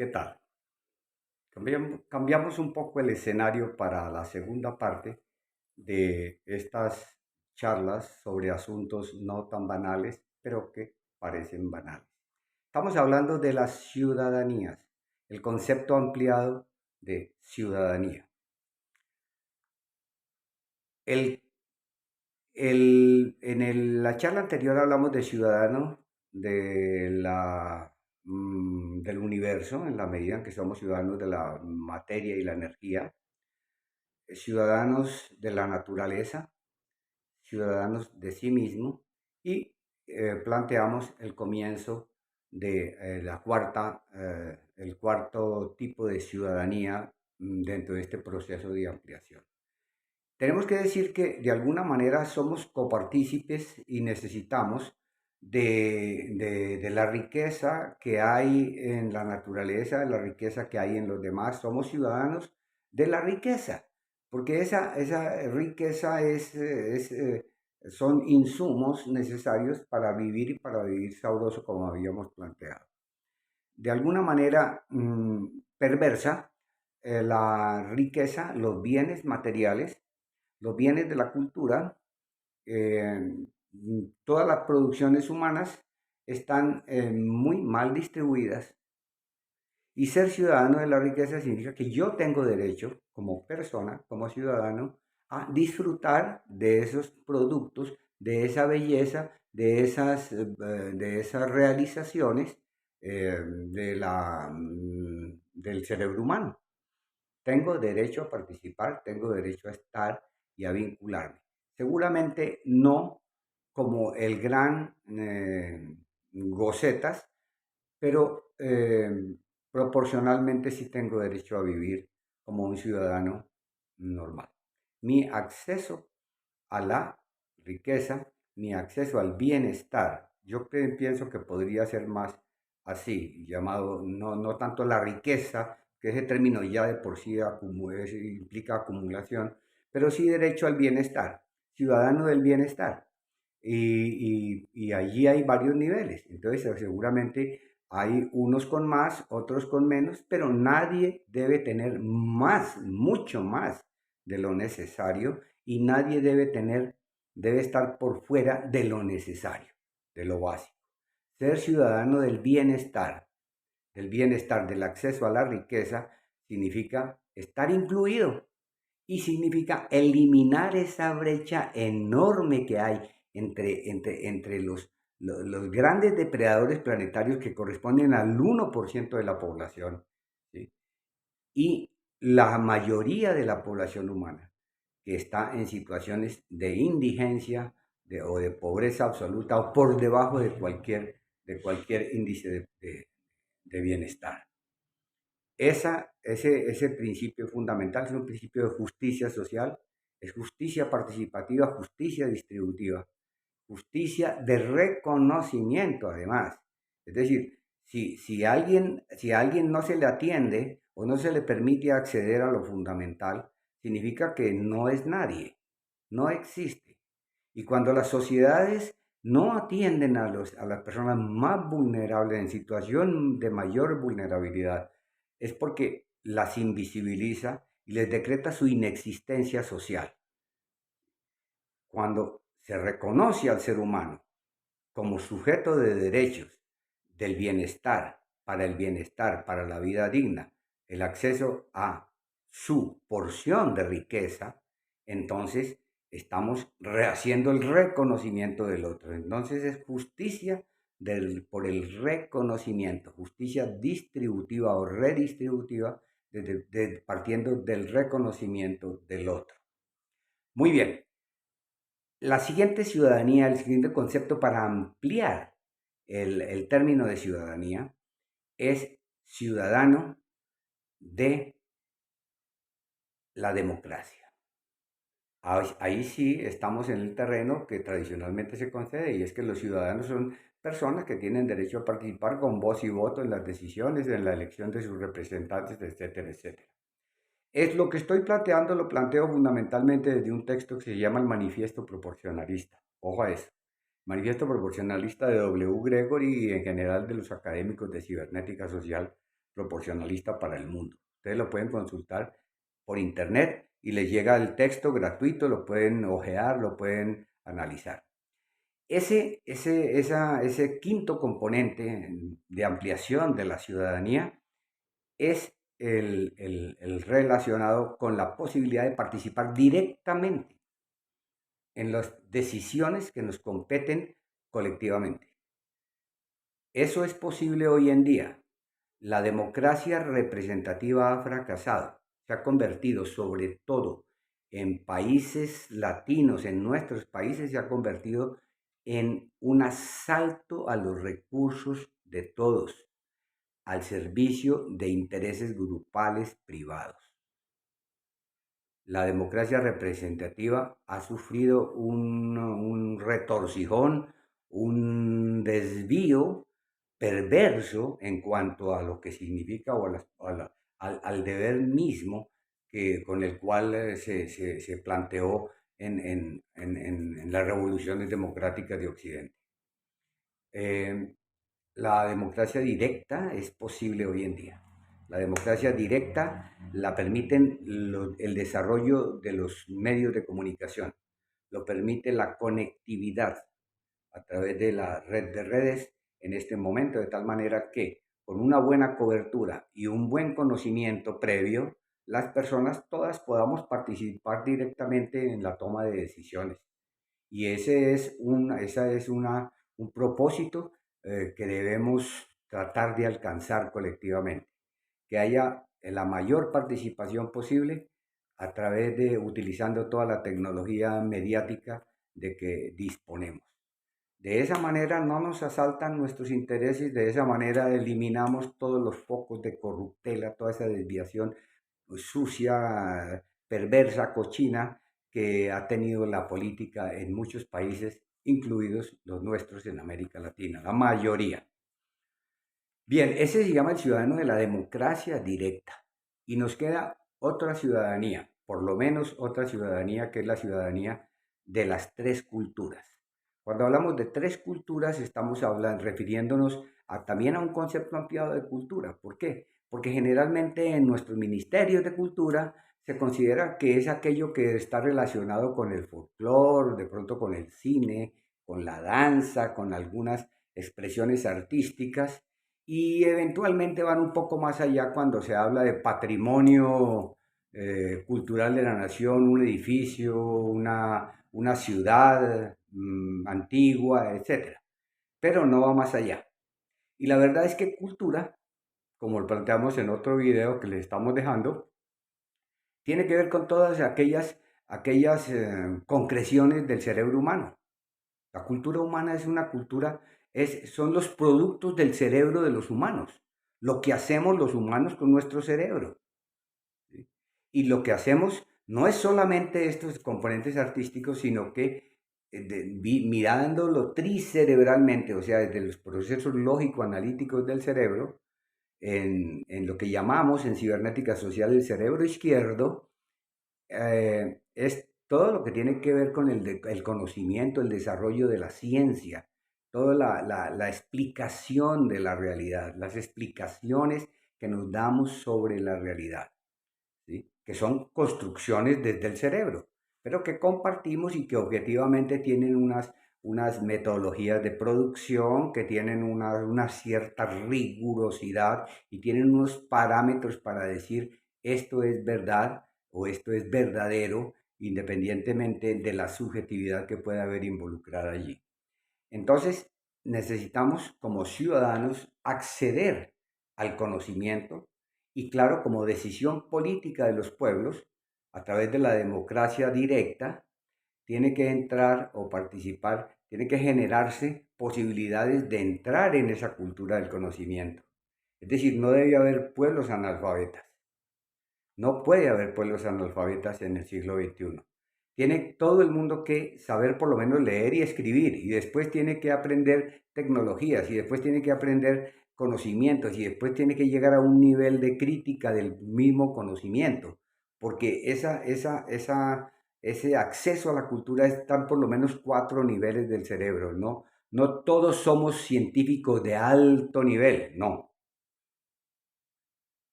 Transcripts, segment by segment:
¿Qué tal? Cambiamos un poco el escenario para la segunda parte de estas charlas sobre asuntos no tan banales, pero que parecen banales. Estamos hablando de las ciudadanías, el concepto ampliado de ciudadanía. El, la charla anterior hablamos de ciudadano del universo, en la medida en que somos ciudadanos de la materia y la energía, ciudadanos de la naturaleza, ciudadanos de sí mismo y planteamos el comienzo de el cuarto tipo de ciudadanía dentro de este proceso de ampliación. Tenemos que decir que de alguna manera somos copartícipes y necesitamos de la riqueza que hay en la naturaleza, de la riqueza que hay en los demás. Somos ciudadanos de la riqueza, porque esa riqueza son insumos necesarios para vivir y para vivir sabroso como habíamos planteado. De alguna manera perversa, la riqueza, los bienes materiales, los bienes de la cultura, eh, todas las producciones humanas están muy mal distribuidas y ser ciudadano de la riqueza significa que yo tengo derecho como persona, como ciudadano, a disfrutar de esos productos, de esa belleza, de esas realizaciones del cerebro humano. Tengo derecho a participar, tengo derecho a estar y a vincularme. Seguramente no como el gran Gocetas, pero proporcionalmente sí tengo derecho a vivir como un ciudadano normal. Mi acceso a la riqueza, mi acceso al bienestar, pienso que podría ser más así, llamado no tanto la riqueza, que ese término ya de por sí implica acumulación, pero sí derecho al bienestar, ciudadano del bienestar. Y allí hay varios niveles. Entonces, seguramente hay unos con más, otros con menos, pero nadie debe tener más, mucho más de lo necesario y nadie debe estar por fuera de lo necesario, de lo básico. Ser ciudadano del bienestar, del acceso a la riqueza, significa estar incluido y significa eliminar esa brecha enorme que hay entre los grandes depredadores planetarios que corresponden al 1% de la población, ¿sí? Y la mayoría de la población humana que está en situaciones de indigencia o de pobreza absoluta o por debajo de cualquier índice de bienestar. Ese principio fundamental es un principio de justicia social, es justicia participativa, justicia distributiva, justicia de reconocimiento además. Es decir, si a alguien no se le atiende o no se le permite acceder a lo fundamental, significa que no es nadie, no existe. Y cuando las sociedades no atienden a las personas más vulnerables, en situación de mayor vulnerabilidad, es porque las invisibiliza y les decreta su inexistencia social. Cuando se reconoce al ser humano como sujeto de derechos, del bienestar, para la vida digna, el acceso a su porción de riqueza, entonces estamos rehaciendo el reconocimiento del otro. Entonces es justicia por el reconocimiento, justicia distributiva o redistributiva, partiendo del reconocimiento del otro. Muy bien, la siguiente ciudadanía, el siguiente concepto para ampliar el término de ciudadanía es ciudadano de la democracia. Ahí sí estamos en el terreno que tradicionalmente se concede y es que los ciudadanos son personas que tienen derecho a participar con voz y voto en las decisiones, en la elección de sus representantes, etcétera, etcétera. Es lo que estoy planteando, lo planteo fundamentalmente desde un texto que se llama el Manifiesto Proporcionalista. Ojo a eso. Manifiesto Proporcionalista de W. Gregory y en general de los académicos de cibernética social proporcionalista para el mundo. Ustedes lo pueden consultar por internet y les llega el texto gratuito, lo pueden ojear, lo pueden analizar. Ese quinto componente de ampliación de la ciudadanía es el relacionado con la posibilidad de participar directamente en las decisiones que nos competen colectivamente. Eso es posible hoy en día. La democracia representativa ha fracasado. Se ha convertido, sobre todo en países latinos, en nuestros países, se ha convertido en un asalto a los recursos de todos, al servicio de intereses grupales privados. La democracia representativa ha sufrido un retorcijón, un desvío perverso en cuanto a lo que significa o al deber mismo con el cual se planteó en las revoluciones democráticas de Occidente. Eh, la democracia directa es posible hoy en día. La democracia directa la permiten el desarrollo de los medios de comunicación, lo permite la conectividad a través de la red de redes en este momento, de tal manera que con una buena cobertura y un buen conocimiento previo, las personas todas podamos participar directamente en la toma de decisiones. Y esa es un propósito que debemos tratar de alcanzar colectivamente, que haya la mayor participación posible a través de utilizando toda la tecnología mediática de que disponemos. De esa manera no nos asaltan nuestros intereses, de esa manera eliminamos todos los focos de corruptela, toda esa desviación sucia, perversa, cochina que ha tenido la política en muchos países, incluidos los nuestros en América Latina, la mayoría. Bien, ese se llama el ciudadano de la democracia directa. Y nos queda otra ciudadanía, por lo menos otra ciudadanía que es la ciudadanía de las tres culturas. Cuando hablamos de tres culturas estamos refiriéndonos también a un concepto ampliado de cultura. ¿Por qué? Porque generalmente en nuestros ministerios de cultura se considera que es aquello que está relacionado con el folclore, de pronto con el cine, con la danza, con algunas expresiones artísticas y eventualmente van un poco más allá cuando se habla de patrimonio cultural de la nación, un edificio, una ciudad antigua, etcétera. Pero no va más allá. Y la verdad es que cultura, como lo planteamos en otro video que les estamos dejando, tiene que ver con todas aquellas concreciones del cerebro humano. La cultura humana es una cultura, son los productos del cerebro de los humanos, lo que hacemos los humanos con nuestro cerebro. ¿Sí? Y lo que hacemos no es solamente estos componentes artísticos, sino que mirándolo tricerebralmente, o sea, desde los procesos lógico-analíticos del cerebro, en lo que llamamos en cibernética social el cerebro izquierdo, es todo lo que tiene que ver con el conocimiento, el desarrollo de la ciencia, toda la explicación de la realidad, las explicaciones que nos damos sobre la realidad, ¿sí? Que son construcciones desde el cerebro, pero que compartimos y que objetivamente tienen unas metodologías de producción, que tienen una cierta rigurosidad y tienen unos parámetros para decir esto es verdad o esto es verdadero, independientemente de la subjetividad que pueda haber involucrada allí. Entonces, necesitamos como ciudadanos acceder al conocimiento y claro, como decisión política de los pueblos, a través de la democracia directa, tiene que entrar o participar, tiene que generarse posibilidades de entrar en esa cultura del conocimiento. Es decir, no debe haber pueblos analfabetas. No puede haber pueblos analfabetas en el siglo XXI. Tiene todo el mundo que saber por lo menos leer y escribir y después tiene que aprender tecnologías y después tiene que aprender conocimientos y después tiene que llegar a un nivel de crítica del mismo conocimiento, porque ese acceso a la cultura están por lo menos 4 niveles del cerebro, ¿no? No todos somos científicos de alto nivel, no.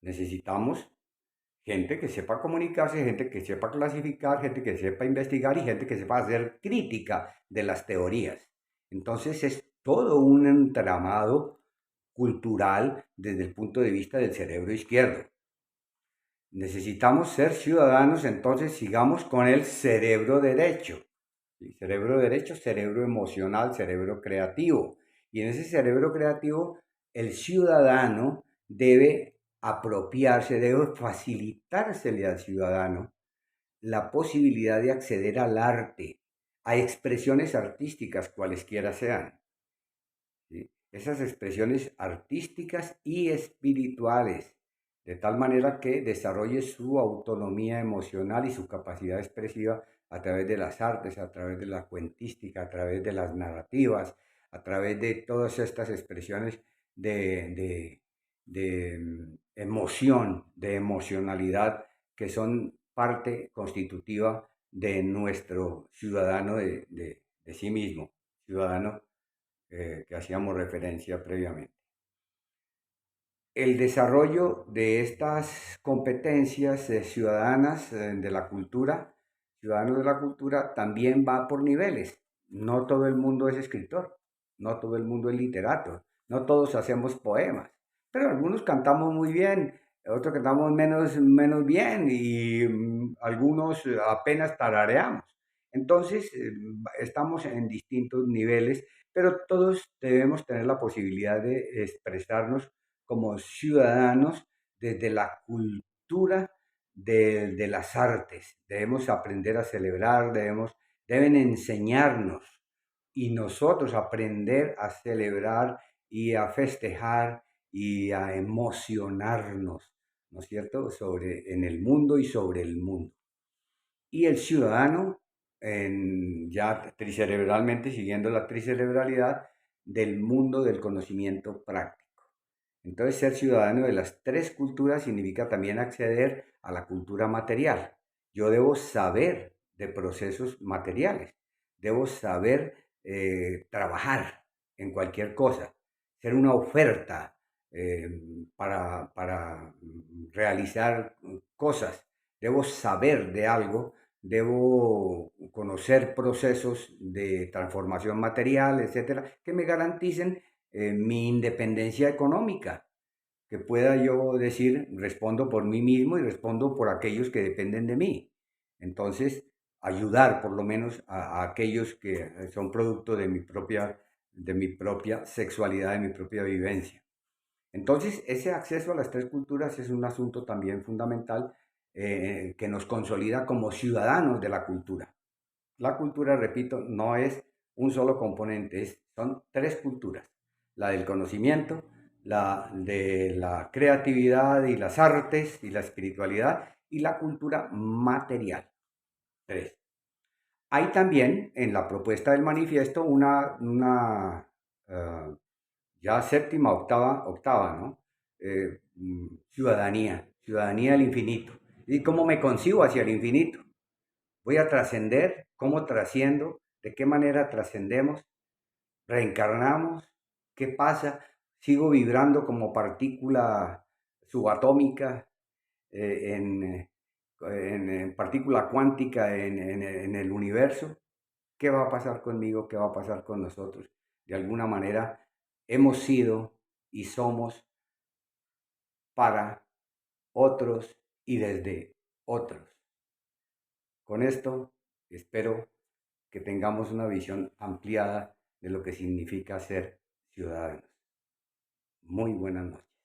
Necesitamos gente que sepa comunicarse, gente que sepa clasificar, gente que sepa investigar y gente que sepa hacer crítica de las teorías. Entonces es todo un entramado cultural desde el punto de vista del cerebro izquierdo. Necesitamos ser ciudadanos, entonces sigamos con el cerebro derecho. El cerebro derecho, cerebro emocional, cerebro creativo. Y en ese cerebro creativo, el ciudadano debe apropiarse, debe facilitársele al ciudadano la posibilidad de acceder al arte, a expresiones artísticas cualesquiera sean. ¿Sí? Esas expresiones artísticas y espirituales, de tal manera que desarrolle su autonomía emocional y su capacidad expresiva a través de las artes, a través de la cuentística, a través de las narrativas, a través de todas estas expresiones de emoción, de emocionalidad, que son parte constitutiva de nuestro ciudadano de sí mismo, ciudadano que hacíamos referencia previamente. El desarrollo de estas competencias ciudadanas de la cultura, ciudadanos de la cultura, también va por niveles. No todo el mundo es escritor, no todo el mundo es literato, no todos hacemos poemas, pero algunos cantamos muy bien, otros cantamos menos bien y algunos apenas tarareamos. Entonces, estamos en distintos niveles, pero todos debemos tener la posibilidad de expresarnos como ciudadanos desde la cultura de las artes. Debemos aprender a celebrar, deben enseñarnos y nosotros aprender a celebrar y a festejar y a emocionarnos, ¿no es cierto?, en el mundo y sobre el mundo. Y el ciudadano, ya tricerebralmente, siguiendo la tricerebralidad del mundo del conocimiento práctico. Entonces, ser ciudadano de las tres culturas significa también acceder a la cultura material. Yo debo saber de procesos materiales, debo saber trabajar en cualquier cosa, ser una oferta eh, para realizar cosas, debo saber de algo, debo conocer procesos de transformación material, etcétera, que me garanticen mi independencia económica, que pueda yo decir, respondo por mí mismo y respondo por aquellos que dependen de mí. Entonces, ayudar por lo menos a aquellos que son producto de mi propia sexualidad, de mi propia vivencia. Entonces, ese acceso a las tres culturas es un asunto también fundamental que nos consolida como ciudadanos de la cultura. La cultura, repito, no es un solo componente, son tres culturas. La del conocimiento, la de la creatividad y las artes y la espiritualidad y la cultura material. Tres. Hay también en la propuesta del manifiesto una ya séptima, octava, ¿no? Ciudadanía, ciudadanía del infinito. ¿Y cómo me concibo hacia el infinito? Voy a trascender, ¿cómo trasciendo? ¿De qué manera trascendemos? ¿Reencarnamos? ¿Qué pasa? ¿Sigo vibrando como partícula subatómica en partícula cuántica en el universo? ¿Qué va a pasar conmigo? ¿Qué va a pasar con nosotros? De alguna manera hemos sido y somos para otros y desde otros. Con esto espero que tengamos una visión ampliada de lo que significa ser ciudadanos. Muy buenas noches.